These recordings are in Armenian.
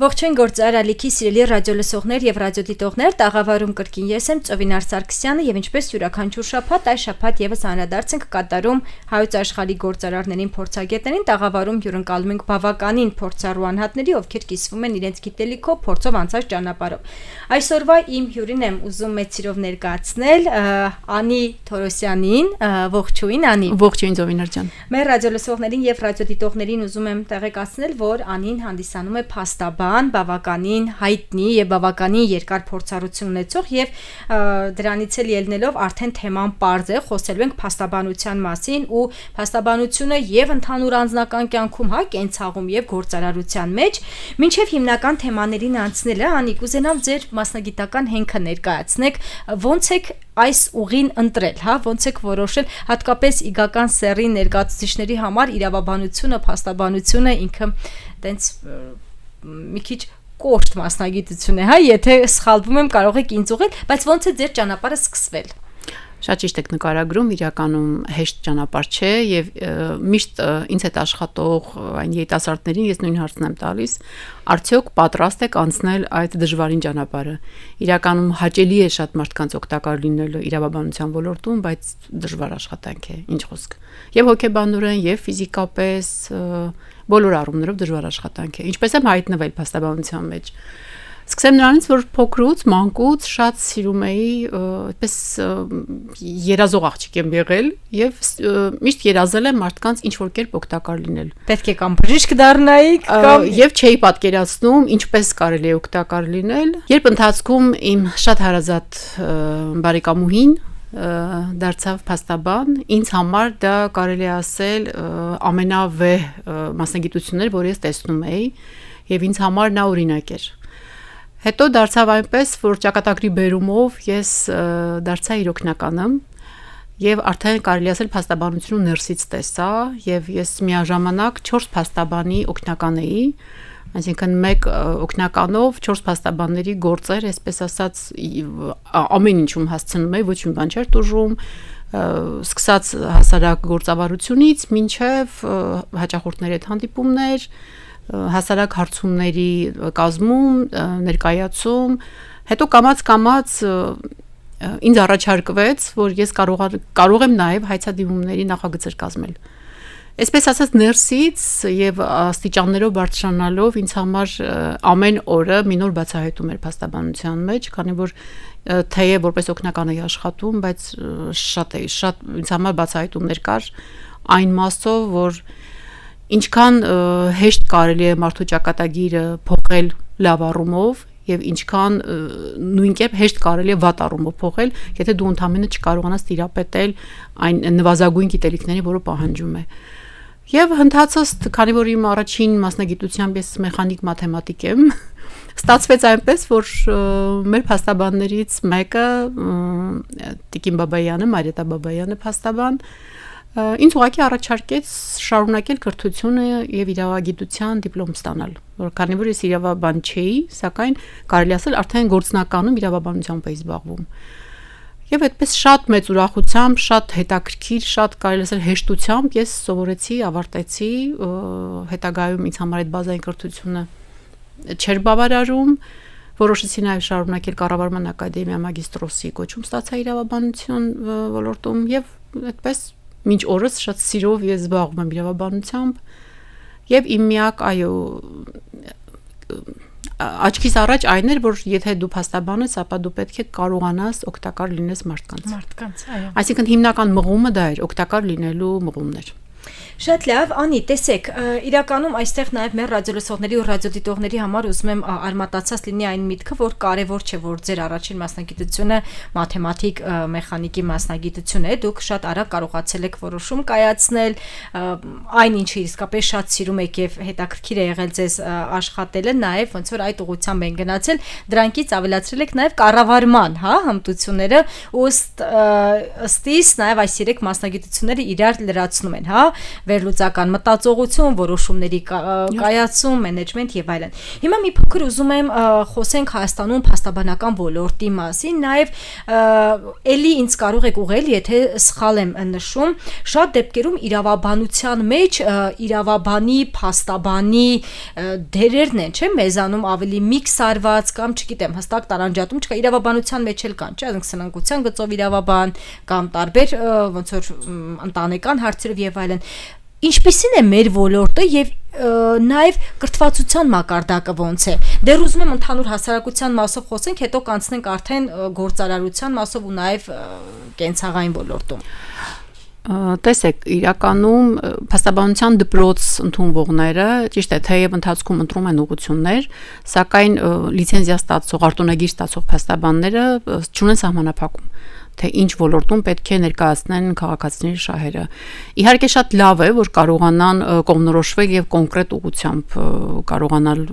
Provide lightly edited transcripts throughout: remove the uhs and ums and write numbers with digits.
Ողջույն գործար ալիքի սիրելի ռադիոլսողներ եւ ռադիոդիտողներ, տաղավարում կրկին ես եմ Ծովինար Սարգսյանը եւ ինչպես յուրաքանչյուր շաբաթ այս շաբաթ եւս անդրադարձ ենք կատարում հայոց աշխարհի գործարարներին փորձագետներին, տաղավարում հյուրընկալում ենք բավականին փորձառու անհատների, ովքեր կիսվում են իրենց գիտելիքով, փորձով անցած ճանապարհով։ Այսօրվա իմ հյուրին եմ ուզում մեծ սիրով ներկայացնել Անի Թորոսյանին, ողջույն Անի։ Ողջույն Ծովինար ջան։ Մեր ռադիոլսողներին եւ ռադիոդիտողներին ուզում եմ տեղեկացնել, որ Անին հանդիսանում է փաստաբան, բավականին հայտնի եւ բավականին երկար փորձառություն ունեցող եւ դրանից էլ ելնելով արդեն թեման պարզ է, խոսելու ենք փաստաբանության մասին ու փաստաբանությունը եւ ընդհանուր անձնական կյանքում, կենցաղում եւ գործարարության մեջ, մինչեւ հիմնական թեմաներին անցնելը, Անի, կուզենամ ձեր մասնագիտական հենքը ներկայացնեք, ոնց եք այս ուղին ընտրել, ոնց եք որոշել հատկապես իգական սեռի ներկայացուցիչների համար իրավաբանությունը, փաստաբանությունը ինքը տենց մի քիչ կոշտ մասնագիտություն է, եթե սխալվում եմ կարող եք ինձ ուղղել, բայց ոնց է ձեր ճանապարհը սկսվել։ Շատ ճիշտ եք նկարագրում, իրականում հեշտ ճանապարհ չէ եւ միշտ ինձ հետ աշխատող այն երիտասարդներին ես նույն հարցն եմ տալիս, արդյոք պատրաստ եք անցնել այդ դժվարին ճանապարհը։ Իրականում հաճելի է շատ մարդկանց օգտակար լինելը իրավաբանության ոլորտում, բայց դժվար աշխատանք է, ինչ խոսք։ Եվ հոգեբանորեն, եւ ֆիզիկապես բոլոր առումներով դժվար աշխատանք է։ Ինչպես եմ հայտնվել փաստաբանության մեջ։ Սկսեմ նրանից, որ փոքրուց, մանկուց շատ սիրում էի, այդպես երազող աղջիկ եմ եղել եւ միշտ երազել եմ մարդկանց ինչ որ կերպ օգտակար լինել։ Պետք է կամ բժիշկ դառնայիք, կամ եւ չէի պատկերացնում ինչպես կարելի է օգտակար լինել։ Երբ ընթացքում իմ շատ հարազատ բարեկամուհին դարձավ փաստաբան, ինձ համար դա կարելի է ասել ամենավեհ մասնագիտությունն էր, որ ես տեսնում էի եւ ինձ համար նա օրինակ էր։ Հետո դարձավ այնպես, որ ճակատագրի բերումով ես դարձա իր օգնականը եւ արդեն կարելի ասել փաստաբանությունը ներսից տեսա եւ ես միաժամանակ 4 փաստաբանի օգնական էի, այսինքն մեկ օգնականով 4 փաստաբանների գործեր, այսպես ասած ամեն ինչում հասցնում էի, ոչ մի բան չէր տուժում, սկսած հասարակ գործավարությունից մինչեւ հաճախորդների հետ հանդիպումներ, հասարակ հարցումների կազմում, ներկայացում, հետո կամաց ինձ առաջարկվեց, որ ես կարող եմ նաև հայցադիմումների նախագծեր կազմել։ Այսպես ասած ներսից եւ աստիճաններով բարձրանալով ինձ համար ամեն օրը մի նոր բացահայտում էր փաստաբանության մեջ, քանի որ թեև որպես օգնական էի աշխատում, բայց շատ ինձ համար բացահայտումներ կար այն մասով, որ ինչքան հեշտ կարելի է մարդու ճակատագիրը փոխել լավ առումով եւ ինչքան նույն կերպ հեշտ կարելի է վատ առումով փոխել, եթե դու ընդամենը չկարողանաս տիրապետել այն նվազագույն գիտելիքներին, որը պահանջում է։ Եվ հնդածս, քանի որ իմ առաջին մասնագիտությամբ ես մեխանիկ մաթեմատիկ եմ, ստացվեց այնպես, որ մեր փաստաբաններից մեկը Տիկին Բաբայանը, Մարիետա Բաբայանը փաստաբան ինձ ուղղակի առաջարկեց շարունակել կրթությունը եւ իրավագիտության դիպլոմ ստանալ, որ քանի որ ես իրավաբան չէի, սակայն կարելի ասել արդեն գործնականում իրավաբանությամբ էի զբաղվում։ Եվ այդպես շատ մեծ ուրախությամբ, շատ հետաքրքիր, շատ կարելի ասել հեշտությամբ ես սովորեցի, ավարտեցի, հետագայում ինձ համար այդ բազային կրթությունը չէր բավարարում, որոշեցի նաեւ շարունակել կառավարման ակադեմիա մագիստրոսի կոչում ստացա իրավաբանություն ոլորտում եւ այդպես մինչ օրս շատ սիրով ես զբաղվում եմ իրավաբանությամբ եւ իմ միակ աչքիս առաջ այն էր, որ եթե դու փաստաբան ես, ապա դու պետք է կարողանաս օգտակար լինես մարդկանց, այո։ Այսինքն հիմնական մղումը դա էր, օգտակար լինելու մղումն էր։ Շատ լավ, Անի, տեսեք, իրականում այստեղ նաև մեր ռադիոլսողների ու ռադիոդիտողների համար ուզում եմ արմատացած լինի այն միտքը, որ կարևոր չէ, որ ձեր առաջին մասնագիտությունը մաթեմատիկ, մեխանիկի մասնագիտություն է, դուք շատ արագ կարողացել եք որոշում կայացնել, այն ինչը իսկապես շատ սիրում եք եւ հետաքրքիր է եղել ձեզ աշխատելը, նաև ոնց որ այդ ուղղությամբ են գնացել, դրանից ավելացրել եք նաև կառավարման, հմտությունները, ըստ իս նաև այս երեք մասնագիտությունները իրար լրացնում են, վերլուծական մտածողություն, որոշումների կայացում, մենեջմենտ եւ այլն։ Հիմա մի փոքր ուզում եմ խոսենք Հայաստանում փաստաբանական ոլորտի մասին, նաեւ էլի ինձ կարող եք ուղղել, եթե սխալ եմ նշում, շատ դեպքերում իրավաբանության մեջ իրավաբանի, փաստաբանի դերերն են, չէ՞, մեզանում ավելի միքսարված կամ չգիտեմ, հստակ տարանջատում չկա, իրավաբանության մեջ էլ կան, չէ՞, սնանկության գծով իրավաբան կամ տարբեր ոնց որ ընտանեկան հարցերով եւ այլն։ Ինչպիսին է մեր ոլորտը եւ նաեւ կրթվածության մակարդակը ոնց է։ Դեռ ուզում եմ ընդհանուր հասարակության մասով խոսենք, հետո կանցնենք արդեն գործարարության մասով ու նաեւ կենցաղային ոլորտում։ Տեսեք, իրականում փաստաբանության դպրոց ընդունվողները, ճիշտ է, թեև ընթացքում ընտրում են ուղղություններ, սակայն լիցենզիա ստացող, արտոնագիր ստացող փաստաբանները չունեն սահմանափակում, թե ինչ ոլորտում պետք է ներկայացնեն քաղաքացիների շահերը։ Իհարկե շատ լավ է, որ կարողանան կողմնորոշվել եւ կոնկրետ ուղղությամբ կարողանալ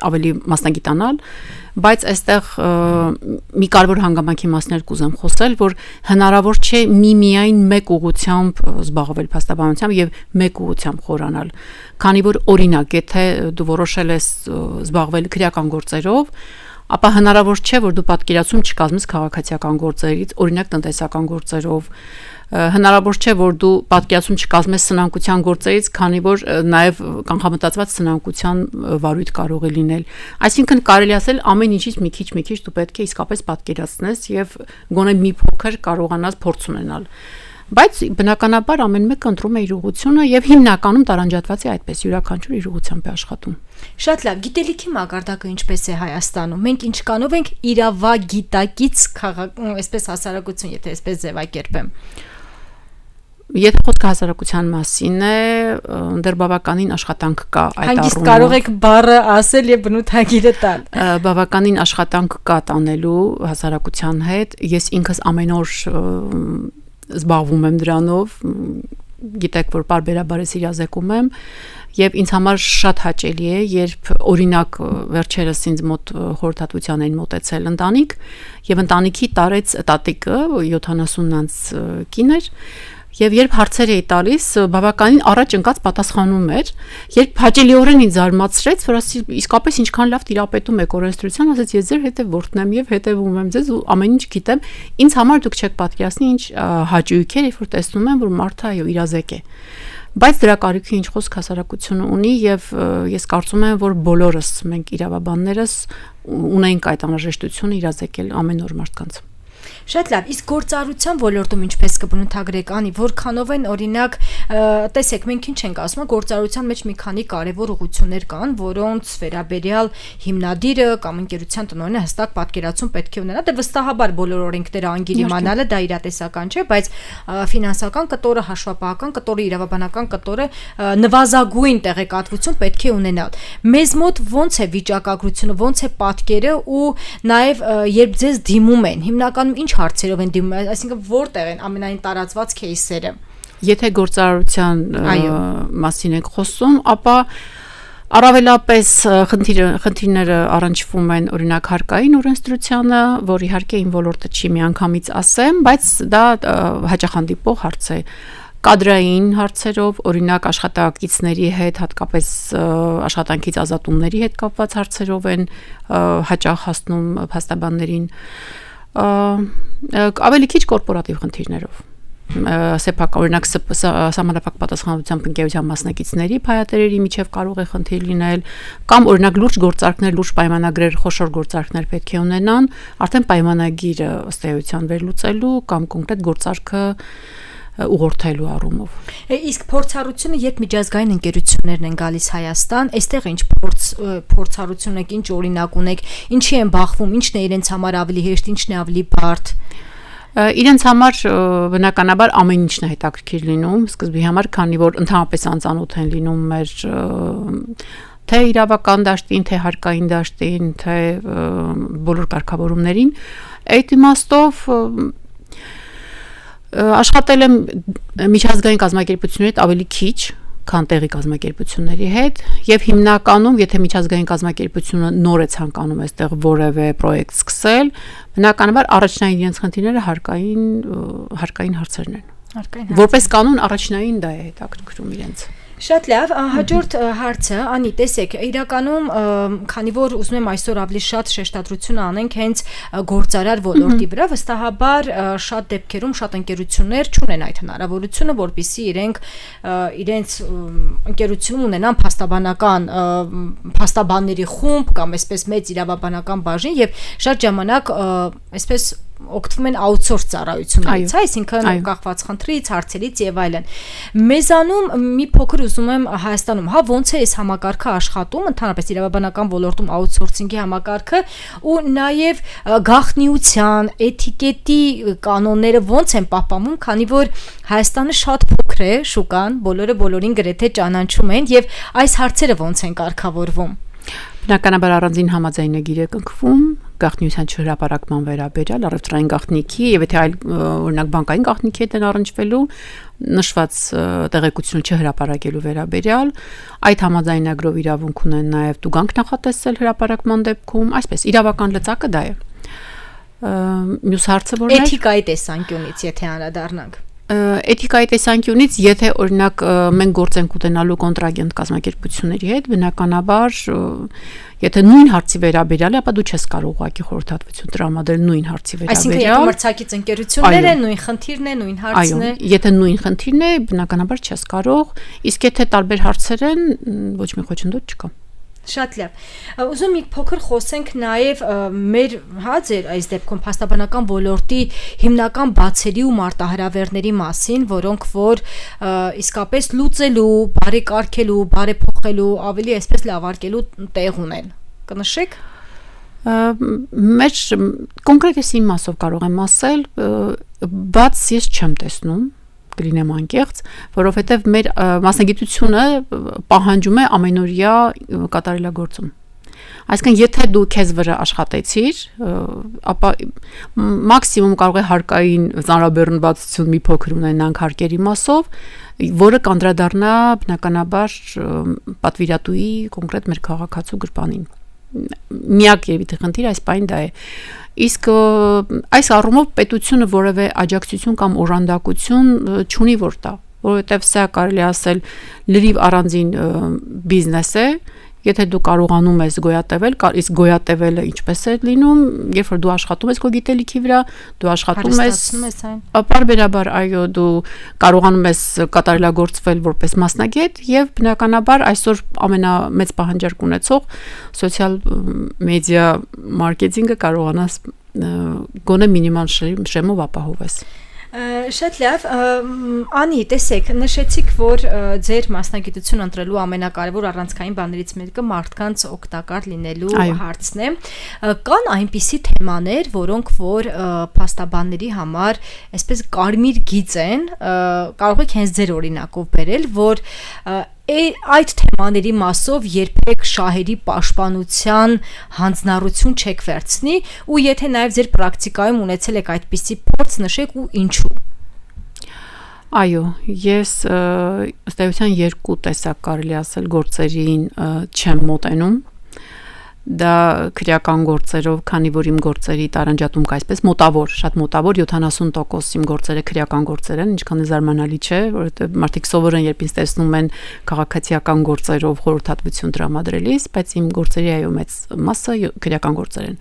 ավելի մասնագիտանալ, բայց այստեղ մի կարևոր հանգամանքի մասներ կուզեմ խոսել, որ հնարավոր չէ միայն մեկ ուղղությամբ զբաղվել փաստաբանությամբ եւ մեկ ուղղությամբ խորանալ, քանի որ օրինակ, եթե դու որոշել ես զբաղվել քրեական գործերով, ապա հնարավոր չէ, որ դու պատկերացում չկազմես քաղաքացիական գործերից, օրինակ տնտեսական գործերով, հնարավոր չէ, որ դու պատկերացում չկազմես սնանկության գործերից, քանի որ նաև կանխամտածված սնանկության վարույթ կարող է լինել։ Այսինքն կարելի ասել ամեն ինչից մի քիչ դու պետք է իսկապես պատկերացնես եւ գոնե մի փոքր կարողանաս փորձ ունենալ։ Բայց բնականաբար ամեն մեկը ընտրում է իր ուղղությունը եւ հիմնականում տարանջատված է այդպես, յուրաքանչյուր իր ուղղությամբ է աշխատում։ Շատ լավ, գիտելիքի մակարդակը ինչպես է Հայաստանում։ Մենք ինչքանով ենք իրավագիտակից այսպես հասարակություն, եթե այսպես ձևակերպեմ։ Եթե խոսքը հասարակության մասին է, դեռ բավականին աշխատանք կա այդ առումով։ Հանգիստ կարող եք բառը ասել եւ բնութագիրը տալ։ Բավականին աշխատանք կա տանելու հասարակության հետ։ Ես ինքս ամեն օր զբաղվում եմ դրանով, գիտեք, որ բարբերաբար ես իրազեկում եմ եւ ինձ համար շատ հաճելի է, երբ օրինակ վերջերս ինձ մոտ խորհրդատվության էին մոտեցել ընտանիք եւ ընտանիքի տարեց տատիկը 70-անց կին էր եւ երբ հարցեր էի տալիս, բավականին առաջ ընկած պատասխանում էր, երբ հաճելիորեն ինձ զարմացրեց, որ ասի իսկապես ինչքան լավ տիրապետում եք օրենսդրության, ասաց ես ձեր հետևորդն եմ եւ հետևում եմ ձեզ ու ամեն ինչ գիտեմ, ինձ համար դուք չեք պատկերացնի ինչ հաճույք է, երբ որ տեսնում եմ, որ մարդը այո իրազեկ է։ Բայց դրա կարիքի ինչ խոսք հասարակությունը ունի եւ ես կարծում եմ, որ բոլորս մենք իրավաբաններս ունենք այդ անհրաժեշտությունը իրազեկել ամեն օր մարդկանց։ Շատ լավ, իսկ գործարարության ոլորտում ինչպես կբնութագրեք, անի, որքանով են օրինակ, տեսեք, մենք ինչ ենք ասում, գործարարության մեջ մի քանի կարևոր ուղղություններ կան, որոնց վերաբերյալ հիմնադիրը կամ ընկերության տնօրենը հստակ պատկերացում պետք է ունենա, դե վստահաբար բոլոր օրենքները անգիր իմանալը դա իրատեսական չէ, բայց ֆինանսական կտորը, հաշվապահական կտորը, իրավաբանական կտորը նվազագույն տեղեկատվություն պետք է ունենալ։ Մեզ մոտ ո՞նց է վիճակագրությունը, ո՞նց է պատկերը ու նաև երբ ձեզ դիմում են, հիմնականում ինչ հարցերով են դիմում, այսինքն որտեղ են ամենայն տարածված кейսերը։ Եթե գործարարության մասին ենք խոսում, ապա առավելապես խնդիրները առնչվում են օրինակ հարկային օրենսդրությանը, որ իհարկե իմ ոլորտը չի միանգամից ասեմ, բայց դա հաճախ հանդիպող հարց է։ Կադրային հարցերով, օրինակ աշխատակիցների հետ, հատկապես աշխատանքից ազատումների հետ կապված հարցերով են հաճախ հասնում փաստաբաններին, ավելի քիչ կորպորատիվ խնդիրներով, օրինակ սահմանափակ պատասխանատվությամբ ընկերության մասնակիցների փայատերերի միջև կարող է խնդիր լինել, կամ օրինակ լուրջ գործարքներ, լուրջ պայմանագրեր, խոշոր գործարքներ պետք է ունենան, արդեն պայմանագիրը ըստ էության վերլուծելու կամ կոնկրետ գործարքը ուղղորդելու առումով։ Իսկ փորձառությունը երբ միջազգային ընկերություններն են գալիս Հայաստան, այստեղ ինչ փորձառություն եք, ինչ օրինակ ունեք, ինչի են բախվում, ինչն է իրենց համար ավելի հեշտ, ինչն է ավելի բարդ։ Իրենց համար բնականաբար ամեն ինչն է հետաքրքիր լինում, սկզբի համար, քանի որ ընդհանրապես անծանոթ են լինում մեր թե իրավական դաշտին, թե հարկային դաշտին, թե բոլոր կարգավորումներին, այդ իմաստով աշխատել եմ միջազգային կազմակերպությունների հետ ավելի քիչ, քան տեղի կազմակերպությունների հետ, եւ հիմնականում, եթե միջազգային կազմակերպությունը նոր է ցանկանում այստեղ որևէ պրոյեկտ սկսել, բնականաբար առաջնային իրենց խնդիրները հարկային հարցերն են։ Որպես կանոն առաջնային դա է հետաքրքրում իրենց։ Շատ լավ, հաջորդ հարցը, Անի, տեսեք, իրականում, քանի որ ուզում եմ այսօր ավելի շատ շեշտադրություն անենք հենց գործարար ոլորտի վրա, վստահաբար շատ դեպքերում շատ ընկերություններ չունեն այդ հնարավորությունը, որպեսզի իրենց ընկերությունում ունենան փաստաբանների խումբ կամ այսպես մեծ իրավաբանական բաժին եւ շատ ժամանակ այսպես օգտվում են outsource ծառայություններից, այսինքն կախված խնդրից, հարցերից եւ այլն։ Մեզանում մի փոքր ուզում եմ Հայաստանում, ոնց է այս համակարգը աշխատում, ընդհանրապես իրավաբանական ոլորտում outsourcing-ի համակարգը ու նաեւ գաղտնիության, էթիկետի կանոնները ոնց են պահպանվում, քանի որ Հայաստանը շատ փոքր է, շուկան, բոլորը բոլորին գրեթե ճանաչում են եւ այս հարցերը ոնց են կարգավորվում։ Բնականաբար առանձին համաձայնագիր է կնքվում գաղտնիության չհրապարակման վերաբերյալ, առևտրային գաղտնիքի եւ եթե այլ օրինակ բանկային գաղտնիքի հետ են առնչվելու նշված տեղեկությունը չհրապարակելու վերաբերյալ, այդ համաձայնագրով իրավունք ունեն նաեւ տուգանք նախատեսել հրապարակման դեպքում, այսպես իրավական լծակը դա է։ Մյուս հարցը որն է էթիկայի տեսանկյունից, եթե անդրադառնանք Էթիկայի տեսանկյունից, եթե օրինակ մենք գործ ենք ուտենալու կոնտրագենտ կազմակերպությունների հետ, բնականաբար եթե նույն հարցի վերաբերյալ է, ապա դու չես կարող ուղղակի խորհրդատվություն տրամադրել նույն հարցի վերաբերյալ։ Այսինքն եթե մրցակից ընկերություններ են, նույն խնդիրն է, նույն հարցն է։ Այո, եթե նույն խնդիրն է, բնականաբար չես կարող, իսկ եթե տարբեր հարցեր են, ոչ մի խոչընդոտ չկա։ Շատ լավ։ Ուզում եմ փոքր խոսենք նաև մեր ձեր այս դեպքում փաստաբանական ոլորտի հիմնական բացերի ու մարտահրավերների մասին, որոնք որ իսկապես լուծելու, բարեկարգելու, բարեփոխելու, ավելի այսպես լավարկելու տեղ ունեն։ Կնշեք։ Մեր կոնկրետ իմ մասով կարող եմ ասել, բաց ես չեմ տեսնում կլինեմ անկեղծ, որովհետև մեր մասնագիտությունը պահանջում է ամենօրյա կատարելագործում։ Այսինքն եթե դու քեզ վրա աշխատեցիր, ապա մաքսիմում կարող է հարկային ծանրաբեռնվածություն մի փոքր ունենանք հարկերի մասով, որը կանդրադառնա բնականաբար պատվիրատուի կոնկրետ մեր քաղաքացու գրպանին։ Միակ երևի խնդիրը այս բանը դա է։ Իսկ այս առումով պետությունը որևէ աջակցություն կամ օժանդակություն չունի որ տա, որովհետև սա կարելի ասել լրիվ առանձին բիզնես է, եթե դու կարողանում ես գոյատևել, իսկ գոյատևելը ինչպես է լինում, երբ որ դու աշխատում ես քո գիտելիքի վրա, դու աշխատում ես, պարբերաբար այո, դու կարողանում ես կատարելագործվել որպես մասնագետ եւ բնականաբար այսօր ամենամեծ պահանջարկ ունեցող սոցիալ մեդիա մարքեթինգը կարողանաս գոնե մինիմալ շեմով ապահովես։ Շատ լավ, Անի, տեսեք, նշեցիք, որ ձեր մասնագիտությունը ընտրելու ամենակարևոր առանցքային բաներից մեկը մարդկանց օգտակար լինելու հարցն է։ Կան այնպիսի թեմաներ, որոնք որ փաստաբանների համար այսպես կարմիր գիծ են, կարող եք հենց ձեր օրինակով բերել, որ այդ թեմաների մասով երբեք շահերի պաշտպանության հանձնառություն չեք վերցնի ու եթե նաև ձեր պրակտիկայում ունեցել եք այդպիսի փորձ նշեք ու ինչու։ Այո, ես ըստ էության երկու տեսակ կարելի ասել գործերին չեմ մոտենում։ Դա քրեական գործերով, քանի որ իմ գործերի տարանջատում կա այսպես մոտավոր, շատ մոտավոր 70% իմ գործերը քրեական գործեր են, ինչքան է զարմանալի չէ, որովհետև մարդիկ սովոր են երբ ինձ տեսնում են քաղաքացիական գործերով խորհրդատվություն տրամադրելիս, բայց իմ գործերի այո մեծ մասը քրեական գործեր են։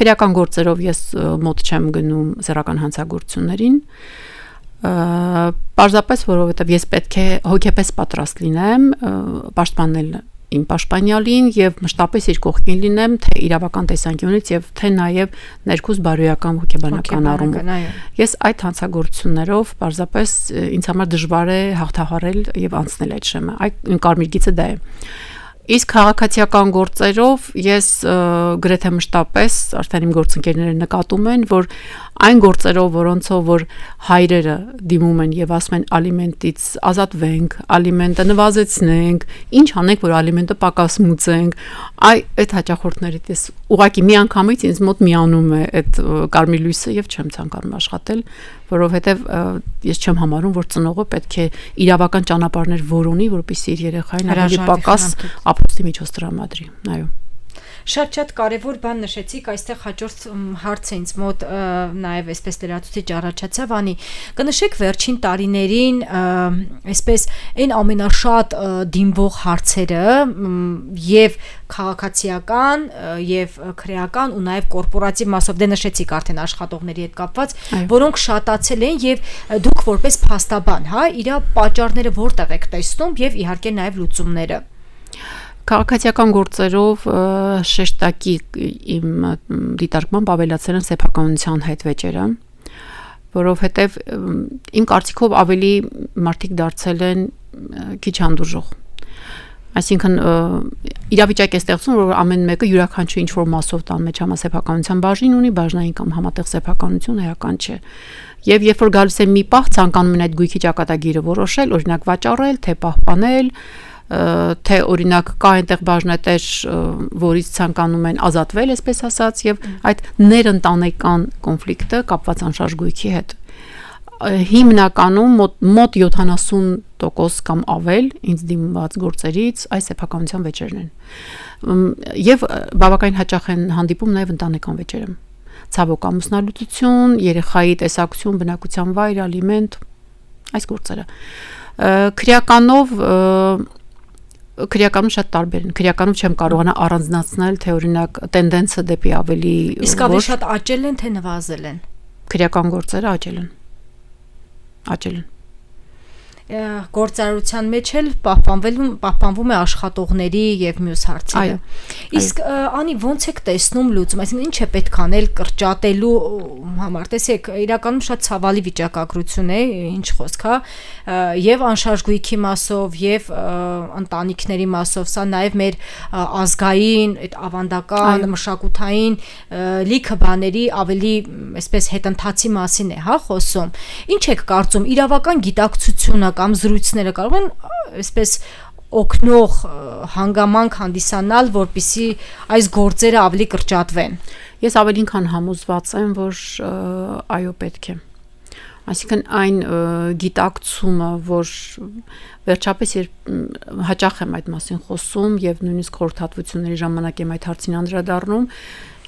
Քրեական գործերով ես մոտ չեմ գնում սեռական հանցագործություններին, պարզապես որովհետև ես պետք է հոգեպես պատրաստ լինեմ պաշտպանել իմ պաշտպանյալին եւ մշտապես իր կողքին լինեմ թե իրավական տեսանկյունից եւ թե նաեւ ներքուս բարոյական հոգեբանական առումով։ Ես այդ հանցագործություններով պարզապես ինձ համար դժվար է հաղթահարել եւ անցնել այդ շեմը։ Այդ կարմիր գիծը դա է։ Իսկ քաղաքացիական գործերով ես գրեթե մշտապես արդեն իմ գործընկերները նկատում են, որ այն գործերով, որոնցով որ հայրերը դիմում են եւ ասում են ալիմենտից ազատվենք, ալիմենտը նվազեցնենք, ինչ անենք, որ ալիմենտը պակասմուծենք, այդ հաճախորդներից ես ուղղակի մի անգամից ինձ մոտ միանում է այդ կարմիր լույսը եւ չեմ ցանկանում աշխատել, որովհետեւ ես չեմ համարում, որ ծնողը պետք է իրավական ճանապարհներ որոնի, որպեսզի իր երեխային ավելի պակաս ապրուստի միջոց տրամադրի։ Այո։ Շատ կարևոր բան նշեցիք, այստեղ հաջորդ հարցը ինձ մոտ նաև այսպես լրացուցիչ առաջացավ, անի կնշեք վերջին տարիներին այսպես այն ամենաշատ դիմվող հարցերը եւ քաղաքացիական եւ քրեական ու նաև կորպորատիվ մասով դե նշեցիք արդեն աշխատողների հետ կապված, որոնք շատացել են եւ դուք որպես փաստաբան, հա, իր պատճառները որտեղ եք տեսնում եւ իհարկե նաև լուծումները։ Քաղաքացիական գործերով շեշտակի իմ դիտարկմամբ ավելացել են սեփականության հետ վեճերը, որովհետև իմ կարծիքով ավելի մարդիկ դարձել են քիչ հանդուրժող։ Այսինքն իրավիճակ է ստեղծում, որ ամեն մեկը յուրաքանչյուր ինչ-որ մասով տան մեջ համասեփականության բաժին ունի, բաժնային կամ համատեղ սեփականություն էական չէ։ Եվ երբ որ գալիս է մի պահ, ցանկանում են այդ գույքի ճակատագիրը որոշել, օրինակ վաճառել, թե պահպանել, թե օրինակ կա այնտեղ բաժնետեր, որից ցանկանում են ազատվել, այսպես ասած, եւ այդ ներընտանեկան կոնֆլիկտը կապված անշարժ գույքի հետ հիմնականում մոտ 70% կամ ավել ինձ դիմված գործերից այս սեփականության վեճերն են եւ բավականին հաճախ են հանդիպում նաեւ ընտանեկան վեճերը ցավոք ամուսնալուծություն, երեխայի տեսակցություն, բնակության վայր, ալիմենտ, այս գործերը քրեականում շատ տարբեր են։ Քրեականում չեմ կարողանա առանձնացնել, թե օրինակ տենդենսը դեպի ավելի իսկ ավելի շատ աճել են, թե նվազել են։ Քրեական գործերը աճել են։ Գործարարության մեջ էլ պահպանվում է աշխատողների եւ մյուս հարցերը։ Իսկ անի ո՞նց եք տեսնում լուծում, այսինքն ինչ է պետք անել կրճատելու համար։ Տեսեք, իրականում շատ ցավալի վիճակագրություն է, ինչ խոսք, հա, եւ անշարժ գույքի մասով եւ ընտանիքների մասով, սա նաեւ մեր ազգային, այդ ավանդական, մշակութային լիքը բաների ավելի այսպես հետընթացի մասին է, հա, խոսում։ Ինչ եք կարծում, իրավական գիտակցությունը կամ զրույցները կարող են այսպես օգնող հանգամանք հանդիսանալ, որպեսզի այս գործերը ավելի կրճատվեն։ Ես ավելին քան համոզված եմ, որ այո, պետք է։ Այսինքն այն գիտակցումը, որ վերջապես հաճախ եմ այդ մասին խոսում եւ նույնիսկ խորհրդատվությունների ժամանակ եմ այդ հարցին անդրադառնում,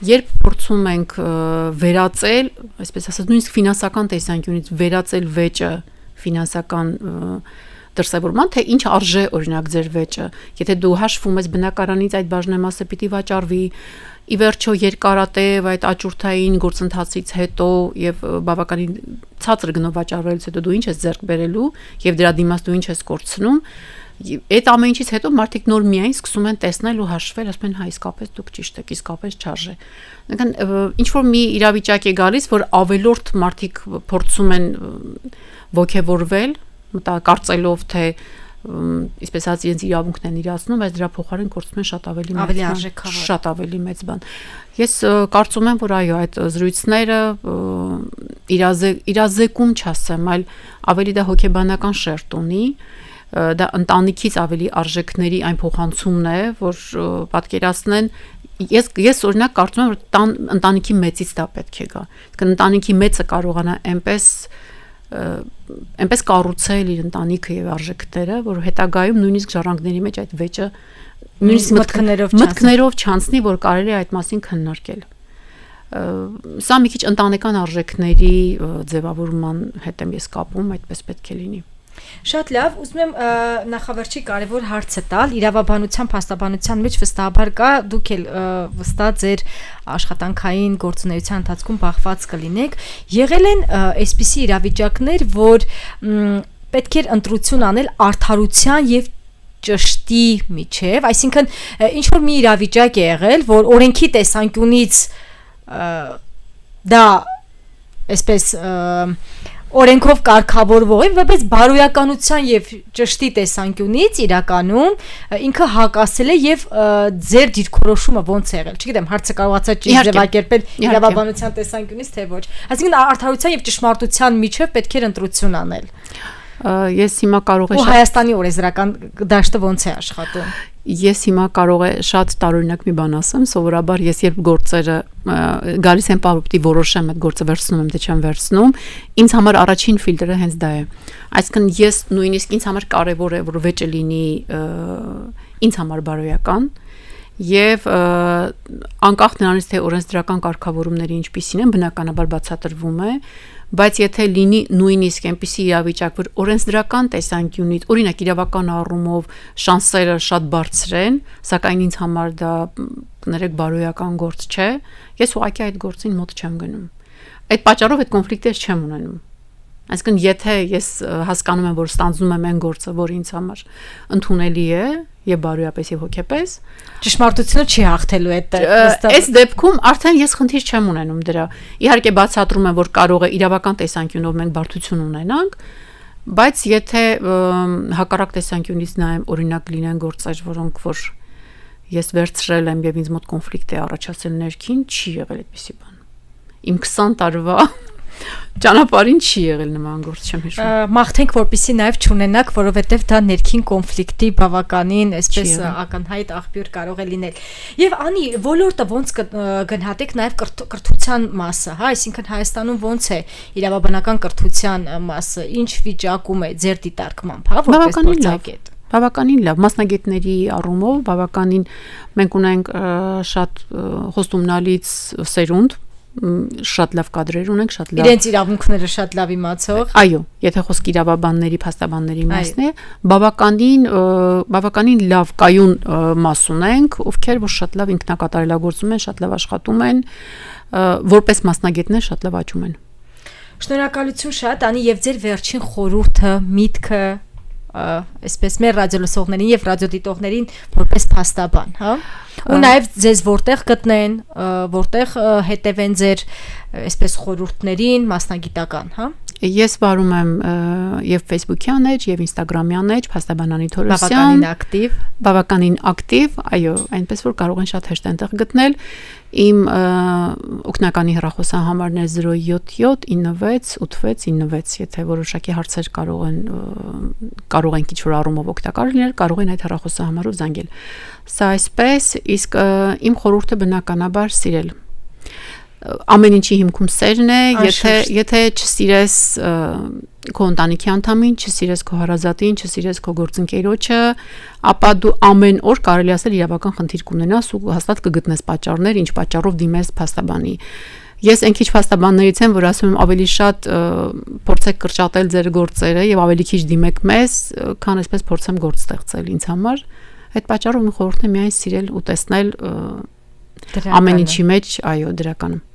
երբ փորձում ենք վերածել, այսպես ասած, նույնիսկ ֆինանսական տեսանկյունից վերածել վեճը ֆինանսական դրսևորման, թե ինչ արժե օրինակ ձեր վեճը, եթե դու հաշվում ես բնակարանից այդ բաժնեմասը պիտի վաճառվի, ի վերջո երկարատև այդ աճուրդային գործընթացից հետո եւ բավականին ցածր գնով վաճառվելուց հետո դու ինչ ես ձեռք բերելու եւ դրա դիմաց դու ինչ ես կորցնում, այդ ամեն ինչից հետո մարդիկ նոր միայն սկսում են տեսնել ու հաշվել, ասում են հա իսկապես դուք ճիշտ եք, իսկապես չարժե։ Ինչ որ մի իրավիճակ է գալիս, որ ավելորդ մարդիկ փորձում են ոգևորվել, կարծելով թե այսպես ասած իրենց իրավունքն են իրացնում, բայց դրա փոխարեն կորցնում են շատ ավելի մեծ բան։ Ես կարծում եմ, որ այո, այդ զրույցները իրազեկում չասեմ, այլ ավելի դա հոգեբանական շերտ ունի, դա ընտանիքից ավելի արժեքների այն փոխանցումն է, որ պատկերացնեն ես օրինակ կարծում եմ, որ ընտանիքի մեծից դա պետք է գա։ Իսկ ընտանիքի մեծը կարողանա այնպես կառուցել իր ընտանիքը եւ արժեքները, որ հետագայում նույնիսկ ժառանգների մեջ այդ վեճը նույնիսկ մտքներով չանցնի, որ կարելի է այդ մասին քննարկել։ Սա մի քիչ ընտանեկան արժեքների ձևավորման հետ եմ ես կապում, այդպես պետք է լինի։ Շատ լավ, ուզում եմ նախավերջի կարևոր հարցը տալ, իրավաբանության, փաստաբանության մեջ վստահաբար կա, դուք էլ վստահ ձեր աշխատանքային գործունեության ընթացքում բախված կլինեք, եղել են այսպիսի իրավիճակներ, որ պետք էր ընտրություն անել արդարության եւ ճշտի միջև, այսինքն ինչ որ մի իրավիճակ է եղել, որ օրենքի տեսանկյունից դա այսպես օրենքով կարգավորվող է, բայց բարոյականության եւ ճշտի տեսանկյունից իրականում ինքը հակասել է եւ ձեր դիրքորոշումը ոնց է եղել։ Չգիտեմ, հարցը կարողացա ճիշտ ձևակերպել իրավաբանության տեսանկյունից, թե ոչ։ Այսինքն արդարության եւ ճշմարտության միջև պետք է ընտրություն անել։ Ես հիմա կարող եմ ու Հայաստանի օրենսդրական դաշտը ոնց է աշխատում։ Ես հիմա կարող եմ շատ տարօրինակ մի բան ասեմ, սովորաբար ես երբ գործերը գալիս են պարուպտի որոշեմ այդ գործը վերցնում եմ, թե չեմ վերցնում, ինձ համար առաջին ֆիլտրը հենց դա է։ Այսինքն ես նույնիսկ ինձ համար կարևոր է, որ վեճը լինի ինձ համար բարոյական եւ անկախ նրանից թե օրենսդրական կարգավորումները ինչպիսին են, բնականաբար բացատրվում է, բայց եթե լինի նույնիսկ այնպիսի իրավիճակ, որ օրենսդրական տեսանկյունից, օրինակ իրավական առումով շանսերը շատ բարձր են, սակայն ինձ համար դա կներեք բարոյական գործ չէ, ես ուղղակի այդ գործին մոտ չեմ գնում։ Այդ պատճառով այդ կոնֆլիկտեր չեմ ունենում։ Այսինքն եթե ես հասկանում եմ, որ ստանձնում եմ այն գործը, որ ինձ համար ընդունելի է եւ բարոյապես եւ հոգեպես, ճշմարտությունը չի հաղթելու այդ այս դեպքում արդեն ես խնդիր չեմ ունենում դրա։ Իհարկե բացատրում եմ, որ կարող է իրավական տեսանկյունով մենք բարդություն ունենանք, բայց եթե հակառակ տեսանկյունից նայեմ, օրինակ լինեն գործեր, որոնք որ ես վերցրել եմ եւ ինձ մոտ կոնֆլիկտ է առաջացել ներքին, չի եղել այդպիսի բան։ Իմ 20 տարվա ճանապարհին չի եղել նման գործ, չեմ հիշում։ Մաղթենք, որպեսզի նաև չունենաք, որովհետև դա ներքին կոնֆլիկտի բավականին, այսպես ակնհայտ աղբյուր կարող է լինել։ Եվ անի ոլորտը ոնց գնահատեք նաև կրթության մասը, հա, այսինքն Հայաստանում ոնց է իրավաբանական կրթության մասը, ինչ վիճակում է ձեր դիտարկմամբ, հա, որպես փորձագետ։ Բավականին լավ, մասնագետների առումով բավականին մենք ունենք շատ խոստումնալից սերունդ, շատ լավ կադրեր ունենք, շատ լավ։ Իրենց իրավունքները շատ լավ իմացող։ Այո, եթե խոսք իրավաբանների, փաստաբանների մասն է, բավականին լավ կայուն մաս ունենք, ովքեր որ շատ լավ ինքնակատարելագործում են, շատ լավ աշխատում են, որպես մասնագետներ շատ լավ աճում են։ Շնորհակալություն շատ, անի եւ ձեր վերջին խորհուրդը, միտքը այսպես մեր ռադիոլսողներին եւ ռադիոդիտողներին որպես փաստաբան, հա։ Ու նաեւ ձեզ որտեղ գտնեն, որտեղ հետևեն ձեր այսպես խորհուրդներին, մասնագիտական, հա։ Ես վարում եմ եւ Facebook-յան էջ եւ Instagram-յան էջ փաստաբան Անի Թորոսյան, բավականին ակտիվ, այո, այնպես որ կարող են շատ հեշտ այնտեղ գտնել։ Իմ օգնականի հեռախոսահամարն է 077 96 8696, եթե որոշակի հարցեր կարող են ինչ-որ առումով օգտակար լինել, կարող են այդ հեռախոսահամարով զանգել։ Սա այսպես, իսկ իմ խորհուրդը բնականաբար սիրել։ Ամեն ինչի հիմքում սերն է, եթե չսիրես քո ընտանիքի անդամին, չսիրես քո հարազատին, չսիրես քո գործընկերոջը, ապա դու ամեն օր կարելի ասել իրավական խնդիր կունենաս ու հաստատ կգտնես պատճառներ, ինչ պատճառով դիմես փաստաբանի։ Ես այն քիչ փաստաբաններից եմ, որ ասում եմ ավելի շատ փորձեք կրճատել ձեր գործերը եւ ավելի քիչ դիմեք մեզ, քան այսպես փորձեմ գործ ստեղծել ինձ համար։ Այդ պատճառով իմ խորհուրդն է միայն սիրել ու տեսնել ամեն ինչի մեջ, այո, դրականում։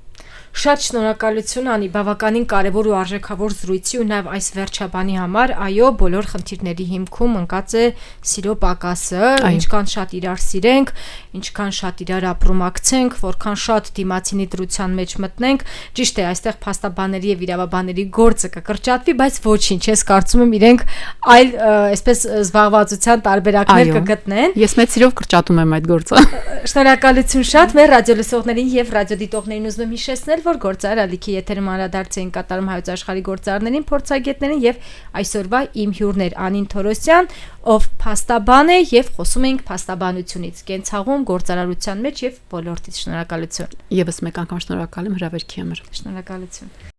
Շատ շնորհակալություն Անի, բավականին կարևոր ու արժեքավոր զրույցի ու նաև այս վերջաբանի համար, այո, բոլոր խնդիրների հիմքում ընկած է սիրո պակասը, ինչքան շատ իրար սիրենք, ինչքան շատ իրար ապրումակցենք, որքան շատ դիմացինի դրության մեջ մտնենք, ճիշտ է, այստեղ փաստաբանների եւ իրավաբանների գործը կկրճատվի, բայց ոչինչ, ես կարծում եմ իրենք այլ այսպես զբաղվածության տարբերակներ կգտնեն։ Ես մեծ սիրով կրճատում եմ այդ գործը։ Շնորհակալություն շատ մեր ռադիոլսողներին եւ ռադիոդիտողներին ուզում եմ հիշեցնել, որ գործար ալիքի եթերում անդրադարձ էին կատարում հայոց աշխարհի գործարարներին, փորձագետներին եւ այսօրվա իմ հյուրն էր Անին Թորոսյան, ով փաստաբան է եւ խոսում ենք փաստաբանությունից, կենցաղում, գործարարության մեջ եւ ոլորտից։ Շնորհակալություն։ Եվս մեկ անգամ շնորհակալ եմ հրավերքի համար։ Շնորհակալություն։